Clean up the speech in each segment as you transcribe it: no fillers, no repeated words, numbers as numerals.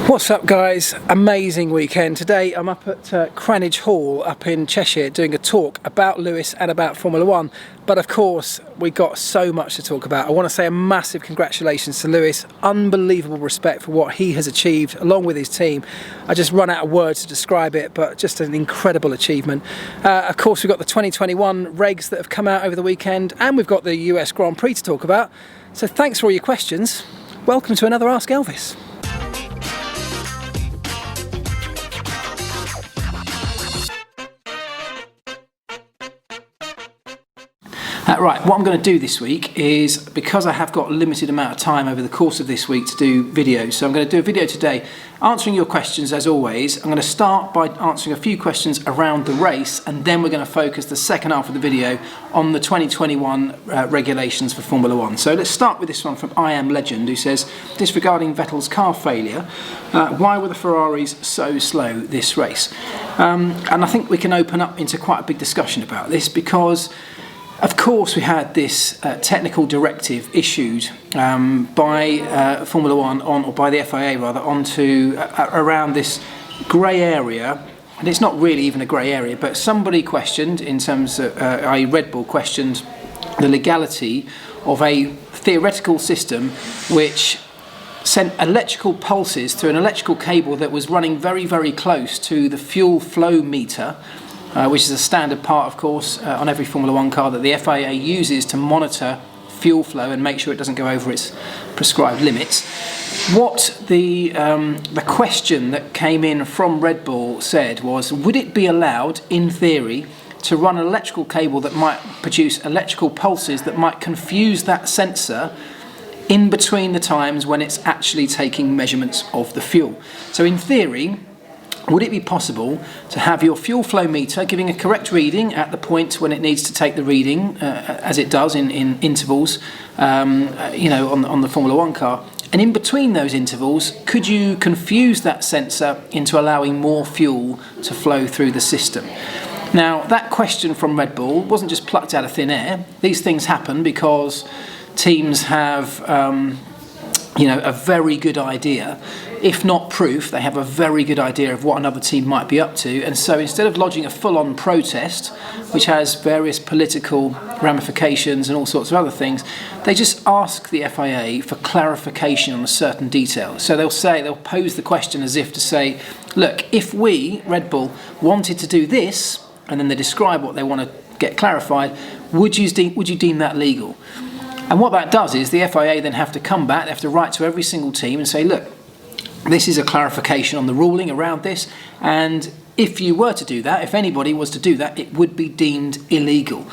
What's up guys, amazing weekend. Today I'm up at Cranage Hall up in Cheshire doing a talk about Lewis and about Formula 1, but of course we got so much to talk about. I want to say a massive congratulations to Lewis, unbelievable respect for what he has achieved along with his team. I just run out of words to describe it, but just an incredible achievement. Of course we've got the 2021 regs that have come out over the weekend, and we've got the US Grand Prix to talk about. So thanks for all your questions. Welcome to another Ask Elvis. Right, what I'm going to do this week is, because I have got a limited amount of time over the course of this week to do videos, so I'm going to do a video today answering your questions as always. I'm going to start by answering a few questions around the race, and then we're going to focus the second half of the video on the 2021 regulations for Formula 1. So let's start with this one from I Am Legend, who says, disregarding Vettel's car failure, why were the Ferraris so slow this race? And I think we can open up into quite a big discussion about this, because of course we had this technical directive issued by Formula 1, or by the FIA rather, onto around this grey area, and it's not really even a grey area, but somebody questioned, in terms of, i.e. Red Bull questioned the legality of a theoretical system which sent electrical pulses through an electrical cable that was running very, very close to the fuel flow meter, which is a standard part, of course, on every Formula 1 car that the FIA uses to monitor fuel flow and make sure it doesn't go over its prescribed limits. What the question that came in from Red Bull said was, would it be allowed, in theory, to run an electrical cable that might produce electrical pulses that might confuse that sensor in between the times when it's actually taking measurements of the fuel? So in theory, would it be possible to have your fuel flow meter giving a correct reading at the point when it needs to take the reading, as it does in intervals, you know, on the Formula 1 car, and in between those intervals, could you confuse that sensor into allowing more fuel to flow through the system? Now, that question from Red Bull wasn't just plucked out of thin air. These things happen because teams have you know, a very good idea, if not proof, they have a very good idea of what another team might be up to, and so instead of lodging a full-on protest, which has various political ramifications and all sorts of other things, they just ask the FIA for clarification on a certain detail. So they'll pose the question as if to say, look, if we, Red Bull, wanted to do this, and then they describe what they want to get clarified, would you deem that legal? And what that does is the FIA then have to come back, they have to write to every single team and say, look, this is a clarification on the ruling around this, and if you were to do that, if anybody was to do that, it would be deemed illegal.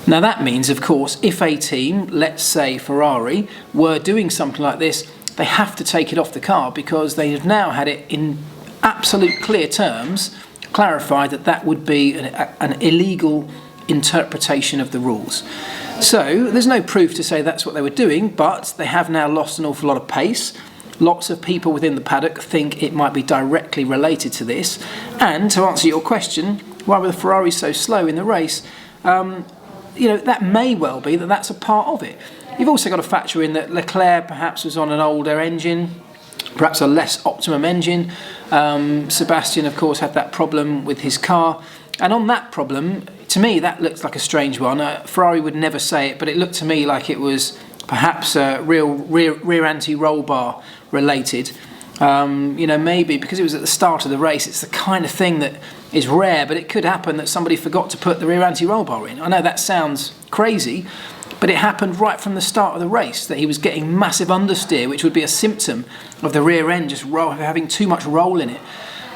Now that means, of course, if a team, let's say Ferrari, were doing something like this, they have to take it off the car, because they have now had it in absolute clear terms clarified that that would be an illegal interpretation of the rules. So there's no proof to say that's what they were doing, but they have now lost an awful lot of pace. Lots of people within the paddock think it might be directly related to this. And to answer your question, why were the Ferraris so slow in the race? You know, that may well be that that's a part of it. You've also got to factor in that Leclerc perhaps was on an older engine, perhaps a less optimum engine. Sebastian, of course, had that problem with his car. And on that problem, to me, that looks like a strange one. Ferrari would never say it, but it looked to me like it was perhaps rear anti-roll bar related. You know, maybe because it was at the start of the race, it's the kind of thing that is rare, but it could happen that somebody forgot to put the rear anti-roll bar in. I know that sounds crazy, but it happened right from the start of the race, that he was getting massive understeer, which would be a symptom of the rear end just having too much roll in it.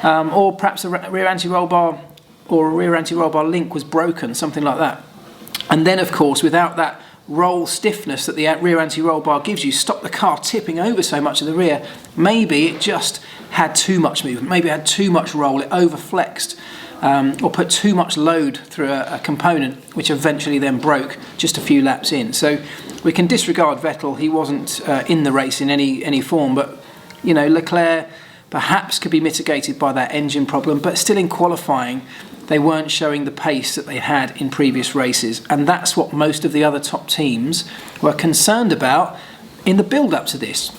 Or perhaps the rear anti-roll bar or a rear anti-roll bar link was broken, something like that. And then, of course, without that roll stiffness that the rear anti-roll bar gives you, stop the car tipping over so much of the rear, maybe it just had too much movement, maybe it had too much roll, it overflexed, or put too much load through a component, which eventually then broke just a few laps in. So we can disregard Vettel. He wasn't in the race in any form, but you know, Leclerc perhaps could be mitigated by that engine problem, but still in qualifying they weren't showing the pace that they had in previous races, and that's what most of the other top teams were concerned about in the build-up to this.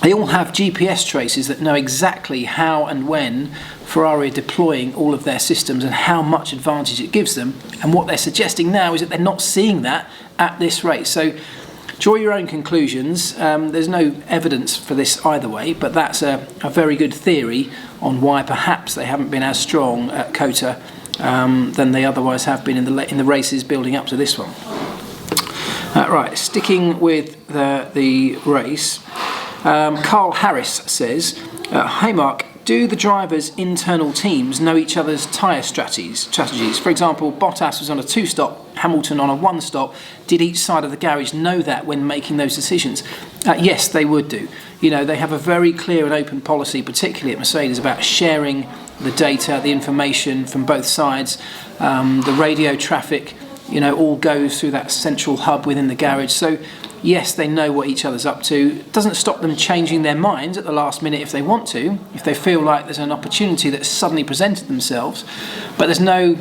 They all have GPS traces that know exactly how and when Ferrari are deploying all of their systems and how much advantage it gives them. And what they're suggesting now is that they're not seeing that at this race. So draw your own conclusions. There's no evidence for this either way, but that's a very good theory on why perhaps they haven't been as strong at COTA than they otherwise have been in the races building up to this one. Right, sticking with the race, Carl Harris says, "Hi Mark, do the drivers' internal teams know each other's tyre strategies? For example, Bottas was on a 2-stop, Hamilton on a 1-stop. Did each side of the garage know that when making those decisions?" Yes, they would do. You know, they have a very clear and open policy, particularly at Mercedes, about sharing the data, the information from both sides. The radio traffic, you know, all goes through that central hub within the garage. So yes, they know what each other's up to. It doesn't stop them changing their minds at the last minute if they want to, if they feel like there's an opportunity that's suddenly presented themselves. But there's no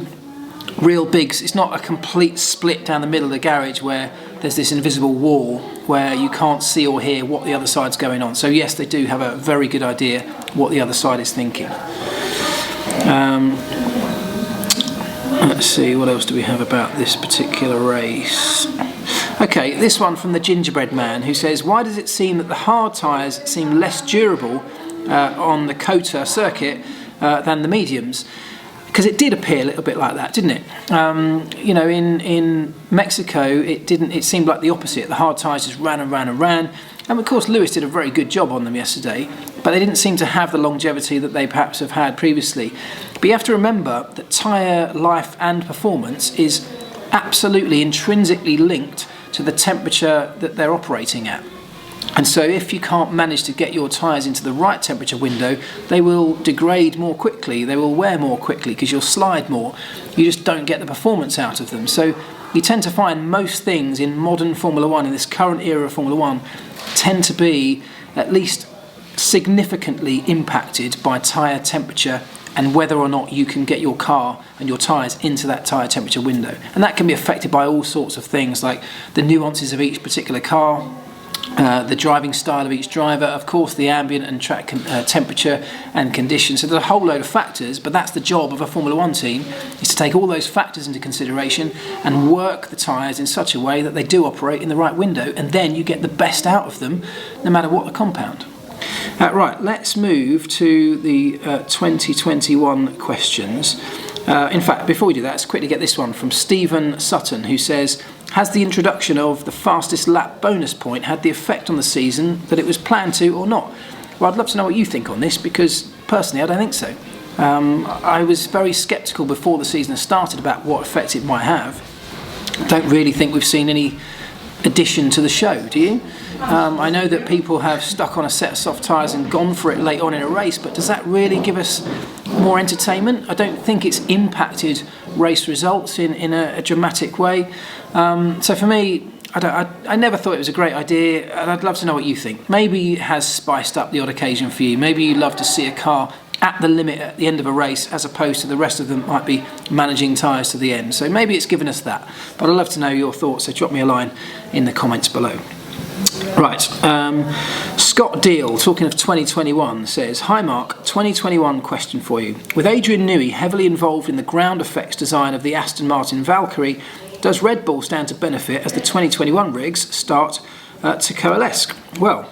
real it's not a complete split down the middle of the garage where there's this invisible wall where you can't see or hear what the other side's going on. So yes, they do have a very good idea what the other side is thinking. Let's see, what else do we have about this particular race? Okay, this one from the Gingerbread Man, who says, "Why does it seem that the hard tyres seem less durable on the COTA circuit than the mediums?" Because it did appear a little bit like that, didn't it? You know, in Mexico, it seemed like the opposite. The hard tyres just ran and ran and ran. And of course, Lewis did a very good job on them yesterday, but they didn't seem to have the longevity that they perhaps have had previously. But you have to remember that tyre life and performance is absolutely intrinsically linked to the temperature that they're operating at. And so if you can't manage to get your tyres into the right temperature window, they will degrade more quickly, they will wear more quickly because you'll slide more. You just don't get the performance out of them. So you tend to find most things in modern Formula One, in this current era of Formula One, tend to be at least significantly impacted by tyre temperature and whether or not you can get your car and your tyres into that tyre temperature window. And that can be affected by all sorts of things, like the nuances of each particular car, the driving style of each driver, of course the ambient and track temperature and conditions. So there's a whole load of factors, but that's the job of a Formula One team, is to take all those factors into consideration and work the tyres in such a way that they do operate in the right window, and then you get the best out of them no matter what the compound. Right, let's move to the 2021 questions. In fact, before we do that, let's quickly get this one from Stephen Sutton, who says, "Has the introduction of the fastest lap bonus point had the effect on the season that it was planned to or not?" Well, I'd love to know what you think on this, because personally I don't think so. I was very sceptical before the season started about what effect it might have. I don't really think we've seen any addition to the show, do you? I know that people have stuck on a set of soft tyres and gone for it late on in a race, but does that really give us more entertainment? I don't think it's impacted race results in a dramatic way. So for me, I never thought it was a great idea, and I'd love to know what you think. Maybe it has spiced up the odd occasion for you. Maybe you'd love to see a car at the limit at the end of a race, as opposed to the rest of them might be managing tyres to the end. So maybe it's given us that. But I'd love to know your thoughts, so drop me a line in the comments below. Right, Scott Deal, talking of 2021, says, "Hi Mark, 2021 question for you. With Adrian Newey heavily involved in the ground effects design of the Aston Martin Valkyrie, does Red Bull stand to benefit as the 2021 rigs start to coalesce?" Well,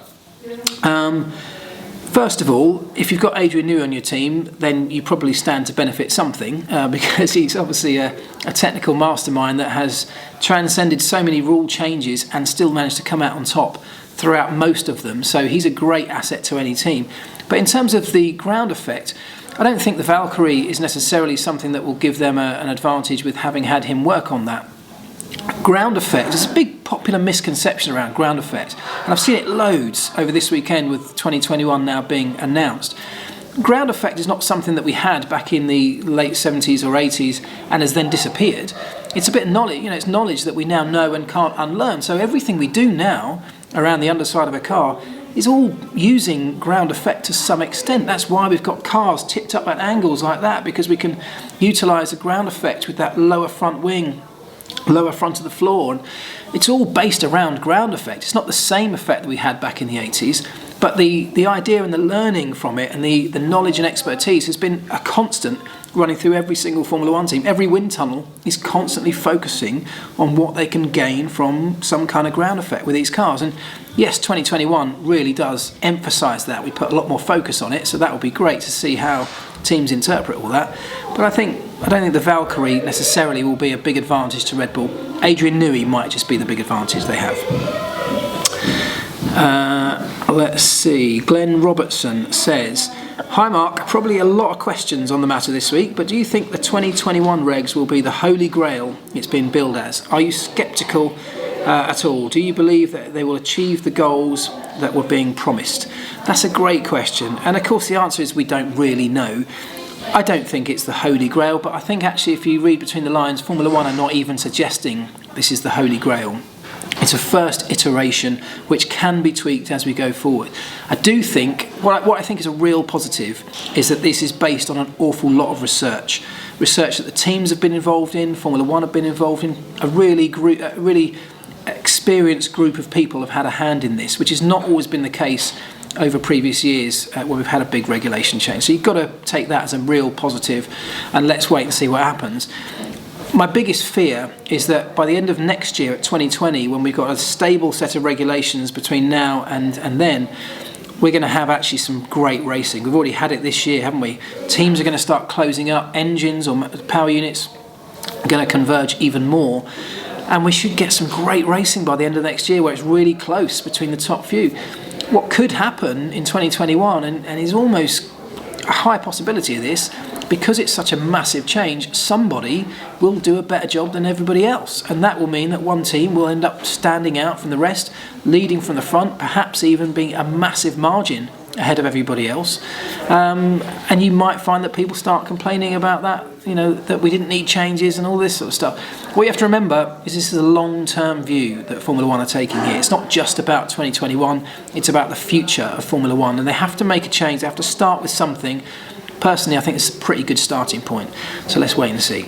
first of all, if you've got Adrian Newey on your team, then you probably stand to benefit something, because he's obviously a technical mastermind that has transcended so many rule changes and still managed to come out on top throughout most of them. So he's a great asset to any team. But in terms of the ground effect, I don't think the Valkyrie is necessarily something that will give them an advantage with having had him work on that. Ground effect, there's a big popular misconception around ground effect, and I've seen it loads over this weekend with 2021 now being announced. Ground effect is not something that we had back in the late 70s or 80s and has then disappeared. It's a bit of knowledge, it's knowledge that we now know and can't unlearn. So everything we do now around the underside of a car is all using ground effect to some extent. That's why we've got cars tipped up at angles like that, because we can utilise the ground effect with that lower front wing, lower front of the floor, and it's all based around ground effect. It's not the same effect that we had back in the 80s, But the idea and the learning from it and the knowledge and expertise has been a constant running through every single Formula One team. Every wind tunnel is constantly focusing on what they can gain from some kind of ground effect with these cars. And yes, 2021 really does emphasise that. We put a lot more focus on it, so that will be great to see how teams interpret all that. But I don't think the Valkyrie necessarily will be a big advantage to Red Bull. Adrian Newey might just be the big advantage they have. Let's see. Glenn Robertson says, "Hi Mark, probably a lot of questions on the matter this week, but do you think the 2021 regs will be the holy grail it's been billed as? Are you sceptical at all? Do you believe that they will achieve the goals that were being promised?" That's a great question, and of course the answer is we don't really know. I don't think it's the holy grail, but I think actually if you read between the lines, Formula One are not even suggesting this is the holy grail. It's a first iteration which can be tweaked as we go forward. I do think, what I think is a real positive is that this is based on an awful lot of research that the teams have been involved in, Formula One have been involved in, a really experienced group of people have had a hand in this, which has not always been the case over previous years when we've had a big regulation change. So you've got to take that as a real positive, and let's wait and see what happens. My biggest fear is that by the end of next year at 2020, when we've got a stable set of regulations between now and then, we're going to have actually some great racing. We've already had it this year, haven't we? Teams are going to start closing up, engines or power units are going to converge even more, and we should get some great racing by the end of next year where it's really close between the top few. What could happen in 2021, and is almost a high possibility of this, because it's such a massive change, somebody will do a better job than everybody else, and that will mean that one team will end up standing out from the rest, leading from the front, perhaps even being a massive margin ahead of everybody else. And you might find that people start complaining about that, that we didn't need changes and all this sort of stuff. What you have to remember is this is a long-term view that Formula One are taking here. It's not just about 2021, it's about the future of Formula One, and they have to make a change. They have to start with something. Personally, I think it's a pretty good starting point. So let's wait and see.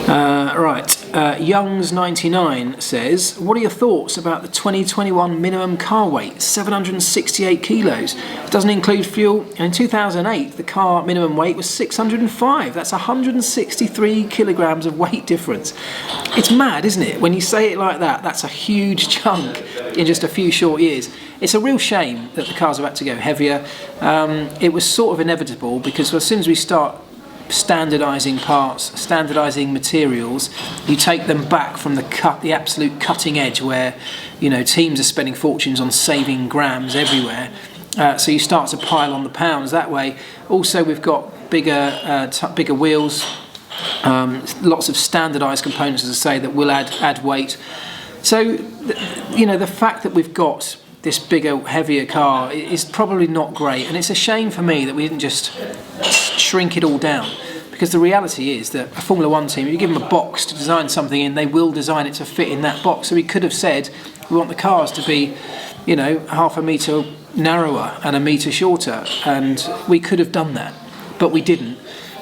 Youngs99 says, "What are your thoughts about the 2021 minimum car weight, 768 kilos? It doesn't include fuel, and in 2008 the car minimum weight was 605. That's 163 kilograms of weight difference." It's mad, isn't it? When you say it like that, that's a huge chunk in just a few short years. It's a real shame that the cars have had to go heavier. It was sort of inevitable, because as soon as we start standardising parts, standardising materials, you take them back from the absolute cutting edge where teams are spending fortunes on saving grams everywhere. So you start to pile on the pounds that way. Also, we've got bigger wheels, lots of standardised components, as I say, that will add weight. So the fact that we've got this bigger, heavier car is probably not great, and it's a shame for me that we didn't just shrink it all down, because the reality is that a Formula One team, if you give them a box to design something in, they will design it to fit in that box. So we could have said we want the cars to be half a metre narrower and a metre shorter, and we could have done that, but we didn't.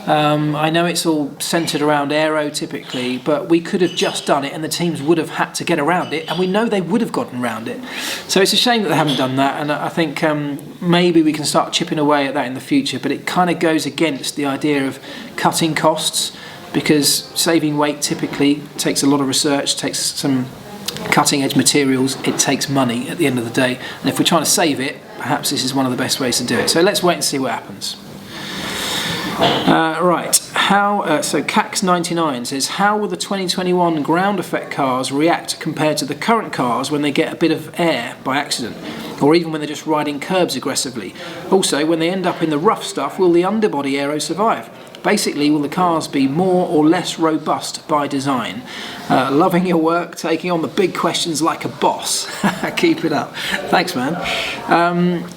I know it's all centred around aero typically, but we could have just done it and the teams would have had to get around it, and we know they would have gotten around it. So it's a shame that they haven't done that, and I think maybe we can start chipping away at that in the future, but it kind of goes against the idea of cutting costs, because saving weight typically takes a lot of research, takes some cutting edge materials, it takes money at the end of the day, and if we're trying to save it, perhaps this is one of the best ways to do it. So let's wait and see what happens. So Cax99 says, "How will the 2021 ground effect cars react compared to the current cars when they get a bit of air by accident, or even when they're just riding curbs aggressively? Also, when they end up in the rough stuff, will the underbody aero survive? Basically, will the cars be more or less robust by design? Loving your work, taking on the big questions like a boss." Keep it up. Thanks, man.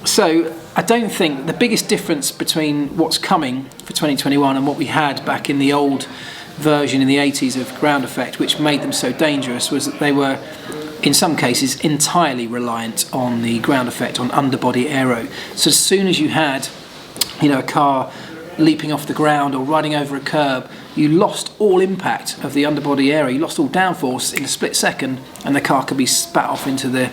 So I don't think the biggest difference between what's coming for 2021 and what we had back in the old version in the 80s of ground effect, which made them so dangerous, was that they were, in some cases, entirely reliant on the ground effect, on underbody aero. So as soon as you had a car leaping off the ground or riding over a curb, you lost all impact of the underbody area, you lost all downforce in a split second, and the car could be spat off into the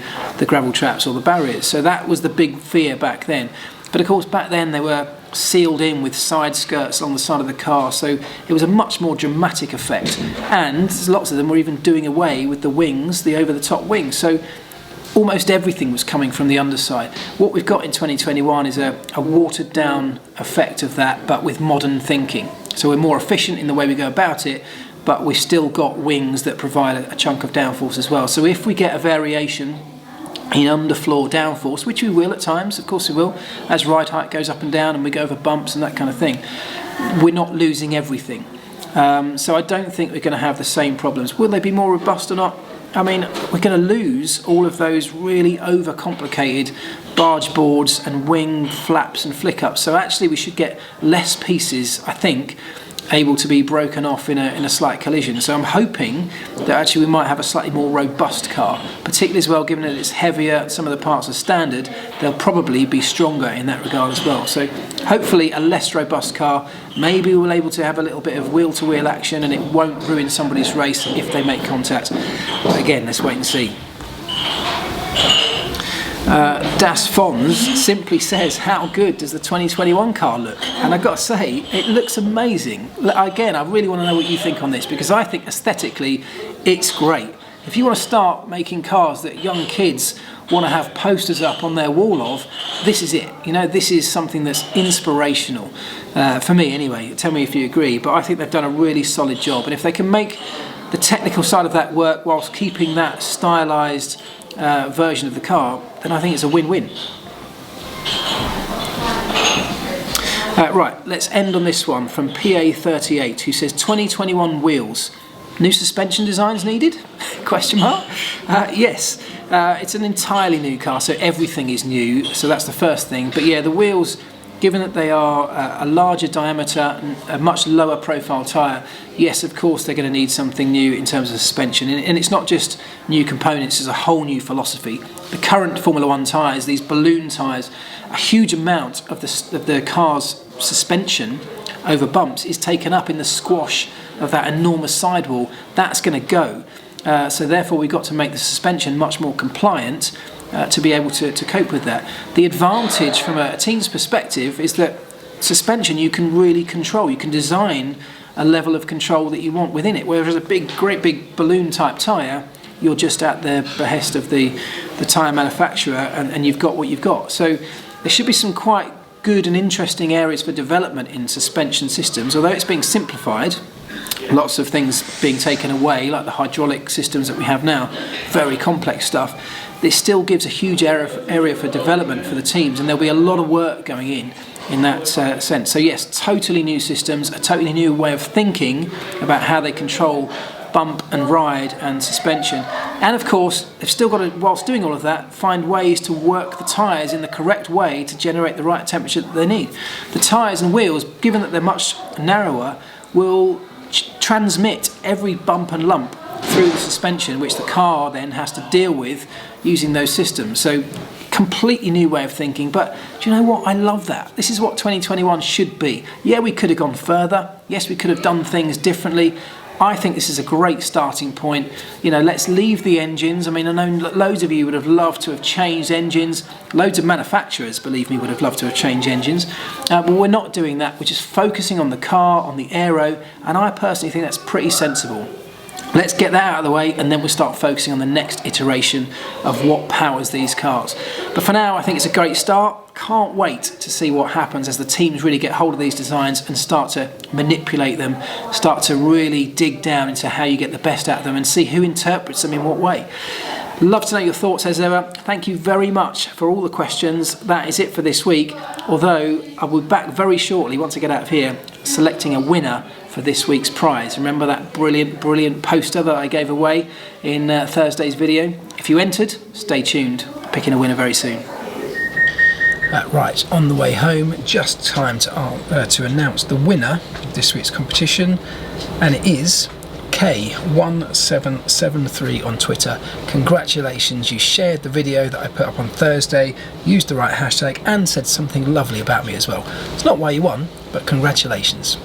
gravel traps or the barriers. So that was the big fear back then. But of course back then they were sealed in with side skirts on the side of the car, so it was a much more dramatic effect, and lots of them were even doing away with the wings, the over-the-top wings, so almost everything was coming from the underside. What we've got in 2021 is a watered down effect of that, but with modern thinking. So we're more efficient in the way we go about it, but we've still got wings that provide a chunk of downforce as well. So if we get a variation in underfloor downforce, which we will at times, of course we will, as ride height goes up and down and we go over bumps and that kind of thing, we're not losing everything. So I don't think we're going to have the same problems. Will they be more robust or not? I mean, we're going to lose all of those really overcomplicated barge boards and wing flaps and flick-ups. So actually we should get less pieces, I think, able to be broken off in a slight collision. So I'm hoping that actually we might have a slightly more robust car, particularly as well, given that it's heavier, some of the parts are standard, they'll probably be stronger in that regard as well. So hopefully a less robust car, maybe we'll be able to have a little bit of wheel-to-wheel action and it won't ruin somebody's race if they make contact. But again, let's wait and see. Das Fons simply says, how good does the 2021 car look? And I've got to say, it looks amazing. Again, I really want to know what you think on this, because I think aesthetically it's great. If you want to start making cars that young kids want to have posters up on their wall of, this is it. You know, this is something that's inspirational, for me anyway. Tell me if you agree, but I think they've done a really solid job, and if they can make the technical side of that work whilst keeping that stylised version of the car, then I think it's a win-win. Right, let's end on this one from PA38, who says 2021 wheels, new suspension designs needed? Question mark. Yes, it's an entirely new car, so everything is new, so that's the first thing. But yeah, the wheels, given that they are a larger diameter, a much lower profile tyre, yes, of course they're going to need something new in terms of suspension. And it's not just new components, it's a whole new philosophy. The current Formula 1 tyres, these balloon tyres, a huge amount of the car's suspension over bumps is taken up in the squash of that enormous sidewall. That's going to go. So therefore we've got to make the suspension much more compliant to be able to cope with that. The advantage from a team's perspective is that suspension you can really control. You can design a level of control that you want within it, whereas a great big balloon type tyre, you're just at the behest of the tyre manufacturer, and you've got what you've got. So there should be some quite good and interesting areas for development in suspension systems, although it's being simplified. Lots of things being taken away, like the hydraulic systems that we have now, very complex stuff. This still gives a huge area for development for the teams, and there'll be a lot of work going in that sense. So yes, totally new systems, a totally new way of thinking about how they control bump and ride and suspension. And of course, they've still got to, whilst doing all of that, find ways to work the tyres in the correct way to generate the right temperature that they need. The tyres and wheels, given that they're much narrower, will transmit every bump and lump through the suspension, which the car then has to deal with using those systems. So completely new way of thinking, but do you know what? I love that. This is what 2021 should be. Yeah, we could have gone further. Yes, we could have done things differently. I think this is a great starting point. You know, let's leave the engines. I mean, I know loads of you would have loved to have changed engines. Loads of manufacturers, believe me, would have loved to have changed engines. But we're not doing that. We're just focusing on the car, on the aero, and I personally think that's pretty sensible. Let's get that out of the way, and then we'll start focusing on the next iteration of what powers these cars. But for now, I think it's a great start. Can't wait to see what happens as the teams really get hold of these designs and start to manipulate them, start to really dig down into how you get the best out of them and see who interprets them in what way. Love to know your thoughts as ever. Thank you very much for all the questions. That is it for this week, although I will be back very shortly, once I get out of here, selecting a winner for this week's prize. Remember that brilliant poster that I gave away in Thursday's video? If you entered, stay tuned. Picking a winner very soon. Right, on the way home, just time to announce the winner of this week's competition, and it is K1773 on Twitter. Congratulations, you shared the video that I put up on Thursday, used the right hashtag, and said something lovely about me as well. It's not why you won, but congratulations.